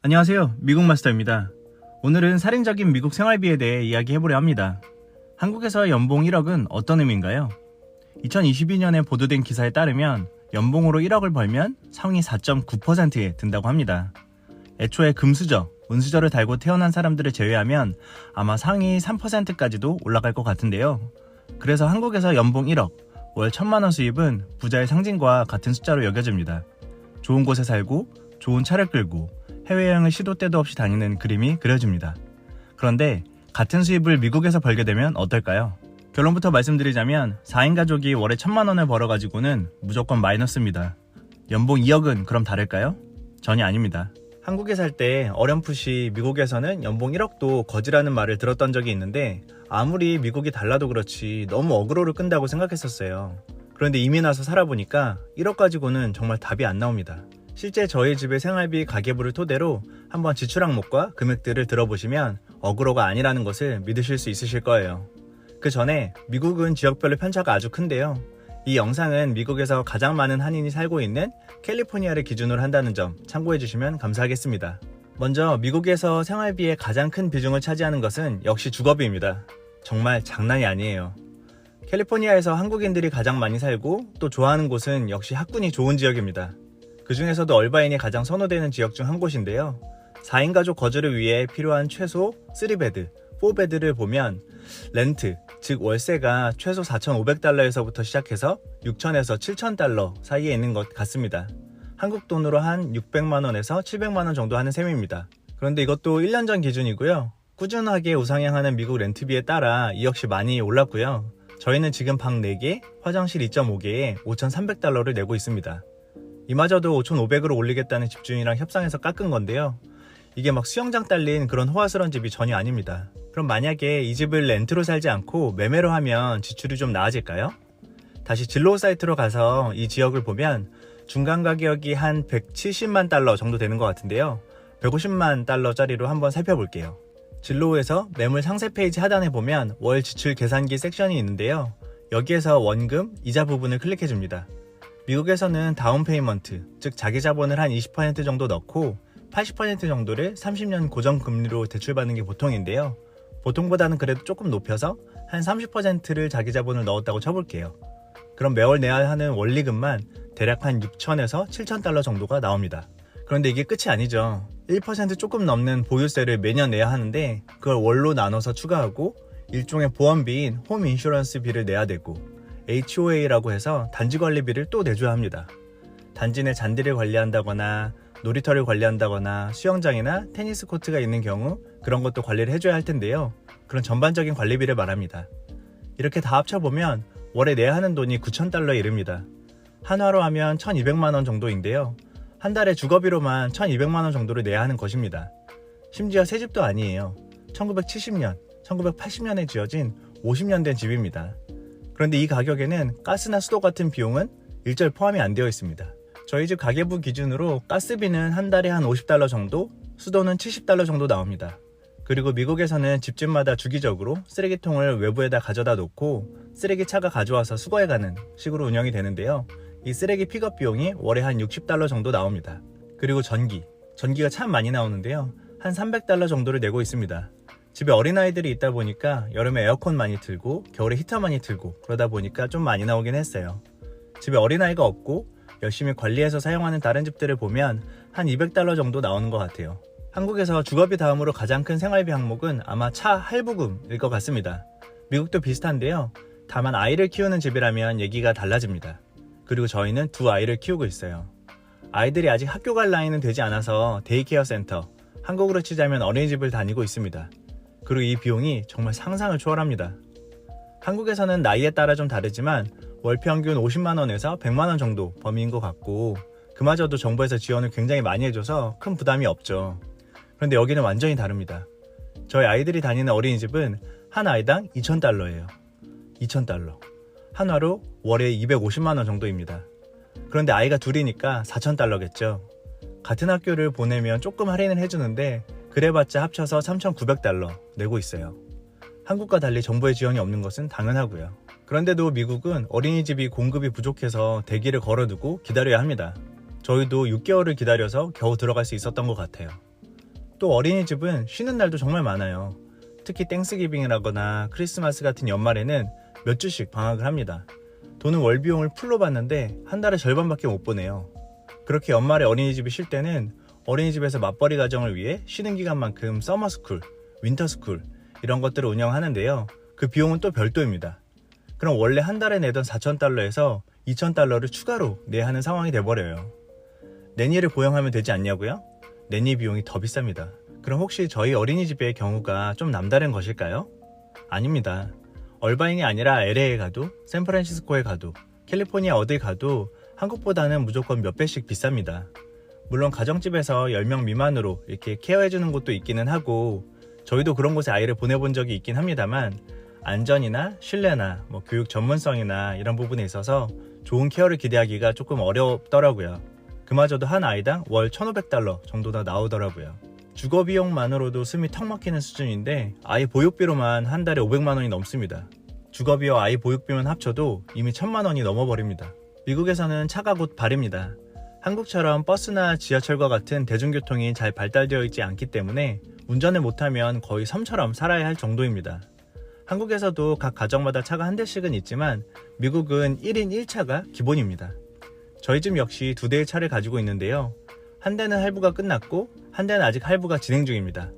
안녕하세요, 미국 마스터입니다. 오늘은 살인적인 미국 생활비에 대해 이야기해보려 합니다. 한국에서 연봉 1억은 어떤 의미인가요? 2022년에 보도된 기사에 따르면 연봉으로 1억을 벌면 상위 4.9%에 든다고 합니다. 애초에 금수저, 은수저를 달고 태어난 사람들을 제외하면 아마 상위 3%까지도 올라갈 것 같은데요. 그래서 한국에서 연봉 1억, 월 1,000만원 수입은 부자의 상징과 같은 숫자로 여겨집니다. 좋은 곳에 살고 좋은 차를 끌고 해외여행을 시도 때도 없이 다니는 그림이 그려집니다. 그런데 같은 수입을 미국에서 벌게 되면 어떨까요? 결론부터 말씀드리자면 4인 가족이 월에 1,000만원을 벌어가지고는 무조건 마이너스입니다. 연봉 2억은 그럼 다를까요? 전혀 아닙니다. 한국에 살 때 어렴풋이 미국에서는 연봉 1억도 거지라는 말을 들었던 적이 있는데 아무리 미국이 달라도 그렇지 너무 어그로를 끈다고 생각했었어요. 그런데 이민 와서 살아보니까 1억 가지고는 정말 답이 안 나옵니다. 실제 저희 집의 생활비 가계부를 토대로 한번 지출 항목과 금액들을 들어보시면 어그로가 아니라는 것을 믿으실 수 있으실 거예요. 그 전에 미국은 지역별로 편차가 아주 큰데요. 이 영상은 미국에서 가장 많은 한인이 살고 있는 캘리포니아를 기준으로 한다는 점 참고해 주시면 감사하겠습니다. 먼저 미국에서 생활비의 가장 큰 비중을 차지하는 것은 역시 주거비입니다. 정말 장난이 아니에요. 캘리포니아에서 한국인들이 가장 많이 살고 또 좋아하는 곳은 역시 학군이 좋은 지역입니다. 그 중에서도 얼바인이 가장 선호되는 지역 중 한 곳인데요. 4인 가족 거주를 위해 필요한 최소 3베드, 4베드를 보면 렌트, 즉 월세가 최소 4,500달러에서부터 시작해서 6,000에서 7,000달러 사이에 있는 것 같습니다. 한국 돈으로 한 600만원에서 700만원 정도 하는 셈입니다. 그런데 이것도 1년 전 기준이고요. 꾸준하게 우상향하는 미국 렌트비에 따라 이 역시 많이 올랐고요. 저희는 지금 방 4개, 화장실 2.5개에 5,300달러를 내고 있습니다. 이마저도 5,500으로 올리겠다는 집주인이랑 협상해서 깎은 건데요. 이게 막 수영장 딸린 그런 호화스러운 집이 전혀 아닙니다. 그럼 만약에 이 집을 렌트로 살지 않고 매매로 하면 지출이 좀 나아질까요? 다시 진로우 사이트로 가서 이 지역을 보면 중간 가격이 한 170만 달러 정도 되는 것 같은데요. 150만 달러짜리로 한번 살펴볼게요. 진로우에서 매물 상세 페이지 하단에 보면 월 지출 계산기 섹션이 있는데요. 여기에서 원금, 이자 부분을 클릭해줍니다. 미국에서는 다운 페이먼트, 즉 자기 자본을 한 20% 정도 넣고 80% 정도를 30년 고정금리로 대출받는 게 보통인데요. 보통보다는 그래도 조금 높여서 한 30%를 자기 자본을 넣었다고 쳐볼게요. 그럼 매월 내야 하는 원리금만 대략 한 6,000에서 7,000달러 정도가 나옵니다. 그런데 이게 끝이 아니죠. 1% 조금 넘는 보유세를 매년 내야 하는데 그걸 월로 나눠서 추가하고 일종의 보험비인 홈 인슈런스 비를 내야 되고 HOA라고 해서 단지 관리비를 또 내줘야 합니다. 단지 내 잔디를 관리한다거나 놀이터를 관리한다거나 수영장이나 테니스 코트가 있는 경우 그런 것도 관리를 해줘야 할 텐데요. 그런 전반적인 관리비를 말합니다. 이렇게 다 합쳐보면 월에 내야 하는 돈이 9,000달러에 이릅니다. 한화로 하면 1,200만원 정도인데요. 한 달에 주거비로만 1,200만원 정도를 내야 하는 것입니다. 심지어 새 집도 아니에요. 1970년, 1980년에 지어진 50년 된 집입니다. 그런데 이 가격에는 가스나 수도 같은 비용은 일절 포함이 안 되어 있습니다. 저희 집 가계부 기준으로 가스비는 한 달에 한 50달러 정도, 수도는 70달러 정도 나옵니다. 그리고 미국에서는 집집마다 주기적으로 쓰레기통을 외부에다 가져다 놓고 쓰레기차가 가져와서 수거해가는 식으로 운영이 되는데요. 이 쓰레기 픽업 비용이 월에 한 60달러 정도 나옵니다. 그리고 전기가 참 많이 나오는데요. 한 300달러 정도를 내고 있습니다. 집에 어린아이들이 있다 보니까 여름에 에어컨 많이 틀고 겨울에 히터 많이 틀고 그러다 보니까 좀 많이 나오긴 했어요. 집에 어린아이가 없고 열심히 관리해서 사용하는 다른 집들을 보면 한 200달러 정도 나오는 것 같아요. 한국에서 주거비 다음으로 가장 큰 생활비 항목은 아마 차 할부금일 것 같습니다. 미국도 비슷한데요. 다만 아이를 키우는 집이라면 얘기가 달라집니다. 그리고 저희는 2아이를 키우고 있어요. 아이들이 아직 학교 갈 나이는 되지 않아서 데이케어 센터, 한국으로 치자면 어린이집을 다니고 있습니다. 그리고 이 비용이 정말 상상을 초월합니다. 한국에서는 나이에 따라 좀 다르지만 월 평균 50만원에서 100만원 정도 범위인 것 같고 그마저도 정부에서 지원을 굉장히 많이 해줘서 큰 부담이 없죠. 그런데 여기는 완전히 다릅니다. 저희 아이들이 다니는 어린이집은 한 아이당 2,000달러예요. 2,000달러. 한화로 월에 250만원 정도입니다. 그런데 아이가 둘이니까 4,000달러겠죠. 같은 학교를 보내면 조금 할인을 해주는데 그래봤자 합쳐서 3,900달러 내고 있어요. 한국과 달리 정부의 지원이 없는 것은 당연하고요. 그런데도 미국은 어린이집이 공급이 부족해서 대기를 걸어두고 기다려야 합니다. 저희도 6개월을 기다려서 겨우 들어갈 수 있었던 것 같아요. 또 어린이집은 쉬는 날도 정말 많아요. 특히 땡스기빙이라거나 크리스마스 같은 연말에는 몇 주씩 방학을 합니다. 돈은 월비용을 풀로 받는데 한 달에 절반밖에 못 보내요. 그렇게 연말에 어린이집이 쉴 때는 어린이집에서 맞벌이 가정을 위해 쉬는 기간만큼 서머스쿨, 윈터스쿨 이런 것들을 운영하는데요. 그 비용은 또 별도입니다. 그럼 원래 한 달에 내던 4,000달러에서 2,000달러를 추가로 내야 하는 상황이 돼버려요. 내니를 고용하면 되지 않냐고요? 내니 비용이 더 비쌉니다. 그럼 혹시 저희 어린이집의 경우가 좀 남다른 것일까요? 아닙니다. 얼바인이 아니라 LA에 가도, 샌프란시스코에 가도, 캘리포니아 어딜 가도 한국보다는 무조건 몇 배씩 비쌉니다. 물론 가정집에서 10명 미만으로 이렇게 케어해주는 곳도 있기는 하고 저희도 그런 곳에 아이를 보내본 적이 있긴 합니다만 안전이나 신뢰나 교육 전문성이나 이런 부분에 있어서 좋은 케어를 기대하기가 조금 어렵더라고요. 그마저도 한 아이당 월 1,500달러 정도나 나오더라고요. 주거 비용만으로도 숨이 턱 막히는 수준인데 아이 보육비로만 한 달에 500만 원이 넘습니다. 주거비와 아이 보육비만 합쳐도 이미 1,000만 원이 넘어버립니다. 미국에서는 차가 곧 발입니다. 한국처럼 버스나 지하철과 같은 대중교통이 잘 발달되어 있지 않기 때문에 운전을 못하면 거의 섬처럼 살아야 할 정도입니다. 한국에서도 각 가정마다 차가 한 대씩은 있지만 미국은 1인 1차가 기본입니다. 저희 집 역시 2대의 차를 가지고 있는데요. 한 대는 할부가 끝났고 한 대는 아직 할부가 진행 중입니다.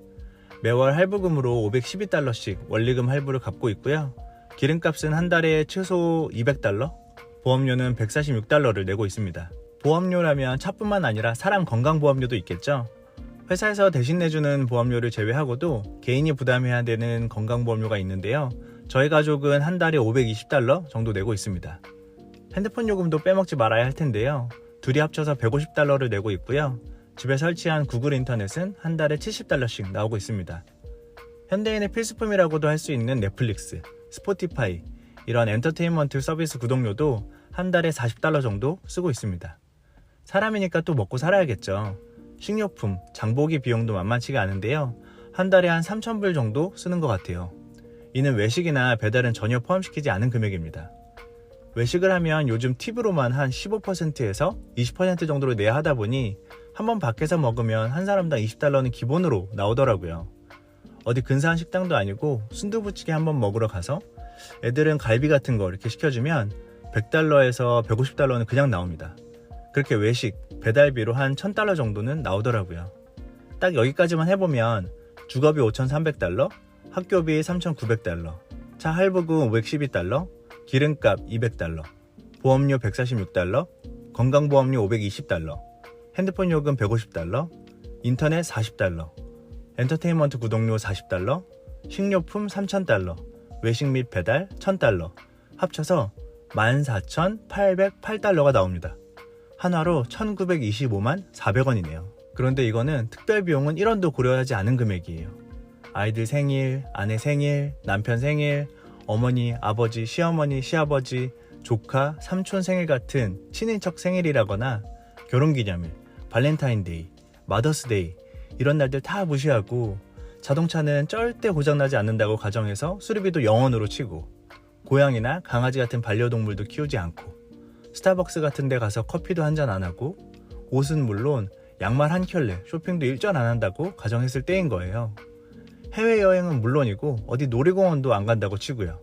매월 할부금으로 512달러씩 원리금 할부를 갚고 있고요. 기름값은 한 달에 최소 200달러, 보험료는 146달러를 내고 있습니다. 보험료라면 차뿐만 아니라 사람 건강보험료도 있겠죠. 회사에서 대신 내주는 보험료를 제외하고도 개인이 부담해야 되는 건강보험료가 있는데요. 저희 가족은 한 달에 520달러 정도 내고 있습니다. 핸드폰 요금도 빼먹지 말아야 할 텐데요. 둘이 합쳐서 150달러를 내고 있고요. 집에 설치한 구글 인터넷은 한 달에 70달러씩 나오고 있습니다. 현대인의 필수품이라고도 할 수 있는 넷플릭스, 스포티파이 이런 엔터테인먼트 서비스 구독료도 한 달에 40달러 정도 쓰고 있습니다. 사람이니까 또 먹고 살아야겠죠. 식료품, 장보기 비용도 만만치가 않은데요. 한 달에 한 3,000불 정도 쓰는 것 같아요. 이는 외식이나 배달은 전혀 포함시키지 않은 금액입니다. 외식을 하면 요즘 팁으로만 한 15%에서 20% 정도로 내야 하다 보니 한번 밖에서 먹으면 한 사람당 20달러는 기본으로 나오더라고요. 어디 근사한 식당도 아니고 순두부찌개 한번 먹으러 가서 애들은 갈비 같은 거 이렇게 시켜주면 100달러에서 150달러는 그냥 나옵니다. 그렇게 외식, 배달비로 한 1,000달러 정도는 나오더라고요. 딱 여기까지만 해보면 주거비 5,300달러, 학교비 3,900달러, 차 할부금 512달러, 기름값 200달러, 보험료 146달러, 건강보험료 520달러, 핸드폰 요금 150달러, 인터넷 40달러, 엔터테인먼트 구독료 40달러, 식료품 3,000달러, 외식 및 배달 1,000달러, 합쳐서 14,808달러가 나옵니다. 한화로 1,925만 400원이네요. 그런데 이거는 특별비용은 1원도 고려하지 않은 금액이에요. 아이들 생일, 아내 생일, 남편 생일, 어머니, 아버지, 시어머니, 시아버지, 조카, 삼촌 생일 같은 친인척 생일이라거나 결혼기념일, 발렌타인데이, 마더스데이 이런 날들 다 무시하고 자동차는 절대 고장나지 않는다고 가정해서 수리비도 0원으로 치고 고양이나 강아지 같은 반려동물도 키우지 않고 스타벅스 같은 데 가서 커피도 한잔 안 하고 옷은 물론 양말 한 켤레, 쇼핑도 일절 안 한다고 가정했을 때인 거예요. 해외여행은 물론이고 어디 놀이공원도 안 간다고 치고요.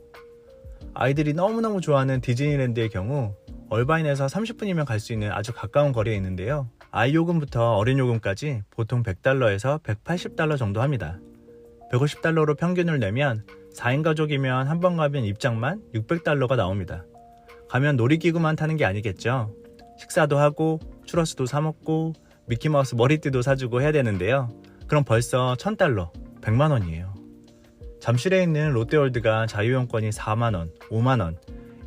아이들이 너무너무 좋아하는 디즈니랜드의 경우 얼바인에서 30분이면 갈 수 있는 아주 가까운 거리에 있는데요. 아이 요금부터 어린 요금까지 보통 100달러에서 180달러 정도 합니다. 150달러로 평균을 내면 4인 가족이면 한 번 가면 입장만 600달러가 나옵니다. 가면 놀이기구만 타는 게 아니겠죠. 식사도 하고 추러스도 사 먹고 미키마우스 머리띠도 사주고 해야 되는데요. 그럼 벌써 1,000달러, 100만원이에요. 잠실에 있는 롯데월드가 자유이용권이 4만원, 5만원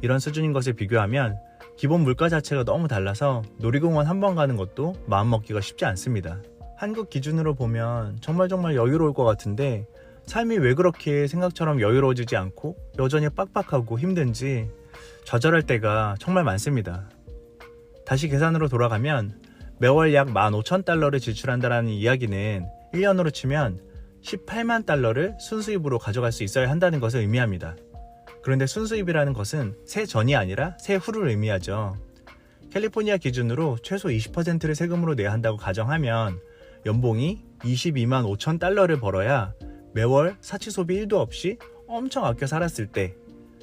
이런 수준인 것에 비교하면 기본 물가 자체가 너무 달라서 놀이공원 한 번 가는 것도 마음먹기가 쉽지 않습니다. 한국 기준으로 보면 정말 여유로울 것 같은데 삶이 왜 그렇게 생각처럼 여유로워지지 않고 여전히 빡빡하고 힘든지 좌절할 때가 정말 많습니다. 다시 계산으로 돌아가면 매월 약 15,000달러를 지출한다는 이야기는 1년으로 치면 18만 달러를 순수입으로 가져갈 수 있어야 한다는 것을 의미합니다. 그런데 순수입이라는 것은 세 전이 아니라 세 후를 의미하죠. 캘리포니아 기준으로 최소 20%를 세금으로 내야 한다고 가정하면 연봉이 22만 5천 달러를 벌어야 매월 사치 소비 1도 없이 엄청 아껴 살았을 때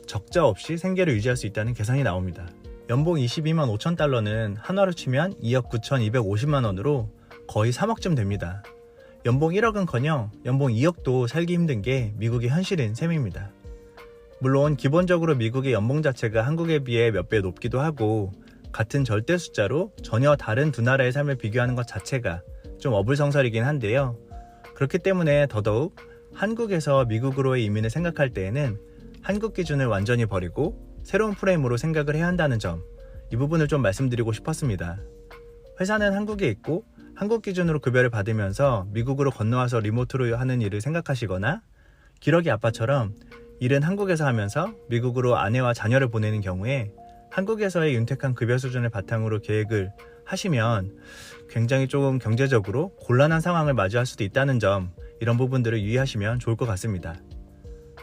적자 없이 생계를 유지할 수 있다는 계산이 나옵니다. 연봉 22만 5천 달러는 한화로 치면 2억 9,250만 원으로 거의 3억쯤 됩니다. 연봉 1억은커녕 연봉 2억도 살기 힘든 게 미국의 현실인 셈입니다. 물론 기본적으로 미국의 연봉 자체가 한국에 비해 몇 배 높기도 하고 같은 절대 숫자로 전혀 다른 두 나라의 삶을 비교하는 것 자체가 좀 어불성설이긴 한데요. 그렇기 때문에 더더욱 한국에서 미국으로의 이민을 생각할 때에는 한국 기준을 완전히 버리고 새로운 프레임으로 생각을 해야 한다는 점, 이 부분을 좀 말씀드리고 싶었습니다. 회사는 한국에 있고 한국 기준으로 급여를 받으면서 미국으로 건너와서 리모트로 하는 일을 생각하시거나 기러기 아빠처럼 일은 한국에서 하면서 미국으로 아내와 자녀를 보내는 경우에 한국에서의 윤택한 급여 수준을 바탕으로 계획을 하시면 굉장히 조금 경제적으로 곤란한 상황을 맞이할 수도 있다는 점, 이런 부분들을 유의하시면 좋을 것 같습니다.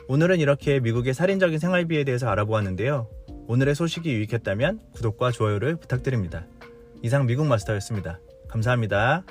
오늘은 이렇게 미국의 살인적인 생활비에 대해서 알아보았는데요. 오늘의 소식이 유익했다면 구독과 좋아요를 부탁드립니다. 이상 미국 마스터였습니다. 감사합니다.